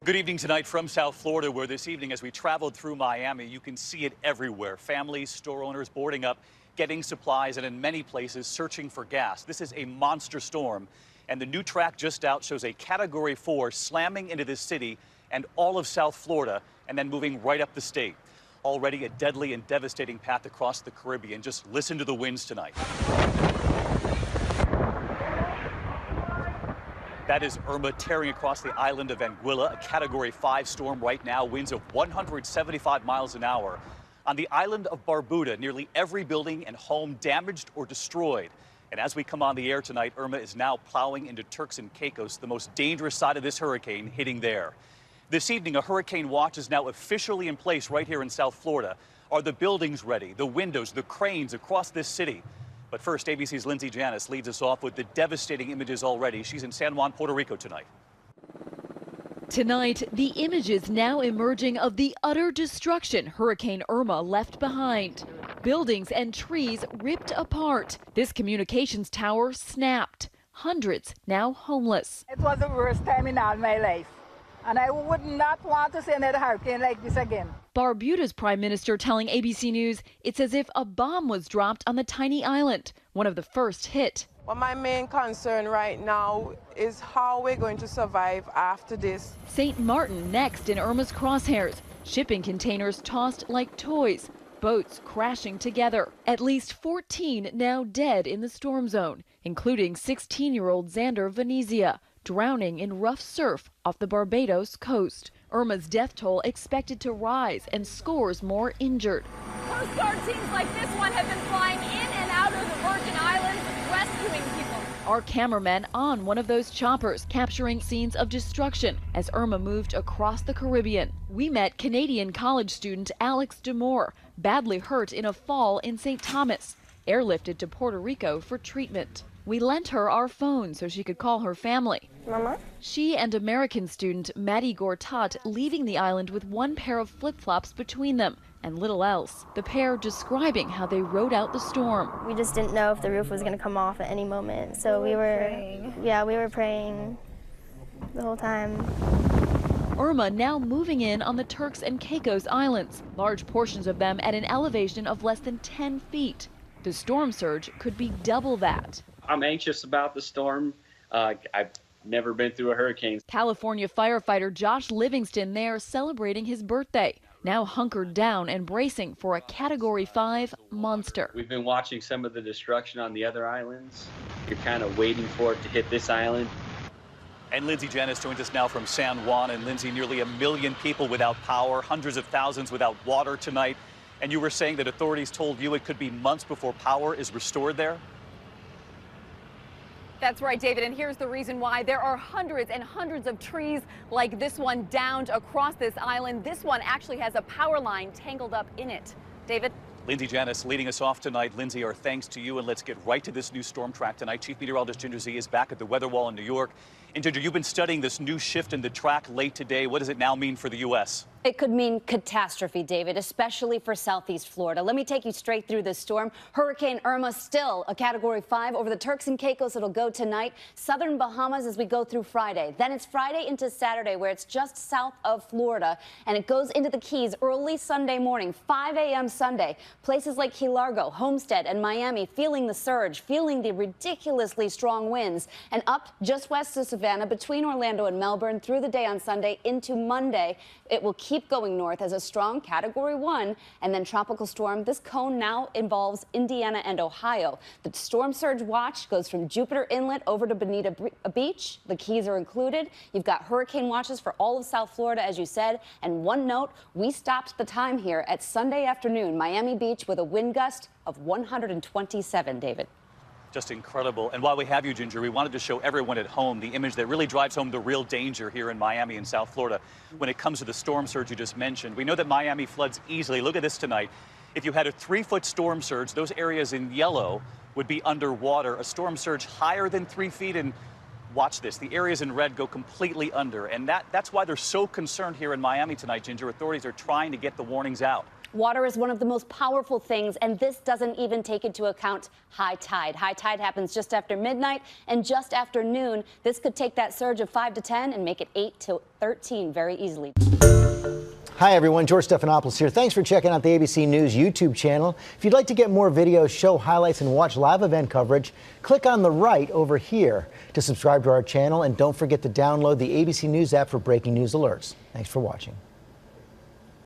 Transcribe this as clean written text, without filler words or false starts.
Good evening tonight from South Florida, where this evening as we traveled through Miami, you can see it everywhere. Families, store owners boarding up, getting supplies, and in many places searching for gas. This is a monster storm, and the new track just out shows a Category 4 slamming into this city and all of South Florida and then moving right up the state. Already a deadly and devastating path across the Caribbean. Just listen to the winds tonight. That is Irma tearing across the island of Anguilla, a Category 5 storm right now, winds of 175 miles an hour. On the island of Barbuda, nearly every building and home damaged or destroyed. And as we come on the air tonight, Irma is now plowing into Turks and Caicos, the most dangerous side of this hurricane, hitting there. This evening, a hurricane watch is now officially in place right here in South Florida. Are the buildings ready? The windows, the cranes across this city? But first, ABC's Lindsay Janis leads us off with the devastating images already. She's in San Juan, Puerto Rico tonight. Tonight, the images now emerging of the utter destruction Hurricane Irma left behind. Buildings and trees ripped apart. This communications tower snapped. Hundreds now homeless. It was the worst time in all my life. And I would not want to see another hurricane like this again. Barbuda's prime minister telling ABC News it's as if a bomb was dropped on the tiny island, one of the first hit. Well, my main concern right now is how we're going to survive after this. St. Martin next in Irma's crosshairs. Shipping containers tossed like toys, boats crashing together. At least 14 now dead in the storm zone, including 16-year-old Xander Venezia, drowning in rough surf off the Barbados coast. Irma's death toll expected to rise and scores more injured. Coast Guard teams like this one have been flying in and out of the Virgin Islands, rescuing people. Our cameramen on one of those choppers, capturing scenes of destruction as Irma moved across the Caribbean. We met Canadian college student Alex Demore, badly hurt in a fall in St. Thomas, airlifted to Puerto Rico for treatment. We lent her our phone so she could call her family. Mama? She and American student Maddie Gortat leaving the island with one pair of flip-flops between them and little else. The pair describing how they rode out the storm. We just didn't know if the roof was going to come off at any moment. So we were praying the whole time. Irma now moving in on the Turks and Caicos Islands, large portions of them at an elevation of less than 10 feet. The storm surge could be double that. I'm anxious about the storm. I've never been through a hurricane. California firefighter Josh Livingston there celebrating his birthday, now hunkered down and bracing for a Category 5 monster. We've been watching some of the destruction on the other islands. You're kind of waiting for it to hit this island. And Lindsay Janis joins us now from San Juan. And Lindsay, nearly 1 million people without power, hundreds of thousands without water tonight. And you were saying that authorities told you it could be months before power is restored there? That's right, David, and here's the reason why. There are hundreds and hundreds of trees like this one downed across this island. This one actually has a power line tangled up in it. David? Lindsay Janis leading us off tonight. Lindsay, our thanks to you, and let's get right to this new storm track tonight. Chief Meteorologist Ginger Z is back at the weather wall in New York. And Ginger, you've been studying this new shift in the track late today. What does it now mean for the U.S.? It could mean catastrophe, David, especially for southeast Florida. Let me take you straight through this storm. Hurricane Irma still a Category 5 over the Turks and Caicos. It'll go tonight. Southern Bahamas as we go through Friday. Then it's Friday into Saturday, where it's just south of Florida. And it goes into the Keys early Sunday morning, 5 a.m. Sunday. Places like Key Largo, Homestead, and Miami feeling the surge, feeling the ridiculously strong winds. And up just west of Savannah, between Orlando and Melbourne, through the day on Sunday into Monday, it will keep going north as a strong Category 1 and then tropical storm. This cone now involves Indiana and Ohio. The storm surge watch goes from Jupiter Inlet over to Bonita Beach. The Keys are included. You've got hurricane watches for all of South Florida, as you said. And one note, we stopped the time here at Sunday afternoon, Miami Beach, with a wind gust of 127, David. Just incredible. And while we have you, Ginger, we wanted to show everyone at home the image that really drives home the real danger here in Miami and South Florida when it comes to the storm surge you just mentioned. We know that Miami floods easily. Look at this tonight. If you had a 3-foot storm surge, those areas in yellow would be underwater. A storm surge higher than 3 feet, and watch this, the areas in red go completely under. And that's why they're so concerned here in Miami tonight, Ginger. Authorities are trying to get the warnings out. Water is one of the most powerful things, and this doesn't even take into account high tide. High tide happens just after midnight and just after noon. This could take that surge of 5 to 10 and make it 8 to 13 very easily. Hi everyone, George Stephanopoulos here. Thanks for checking out the ABC News YouTube channel. If you'd like to get more videos, show highlights, and watch live event coverage, click on the right over here to subscribe to our channel, and don't forget to download the ABC News app for breaking news alerts. Thanks for watching.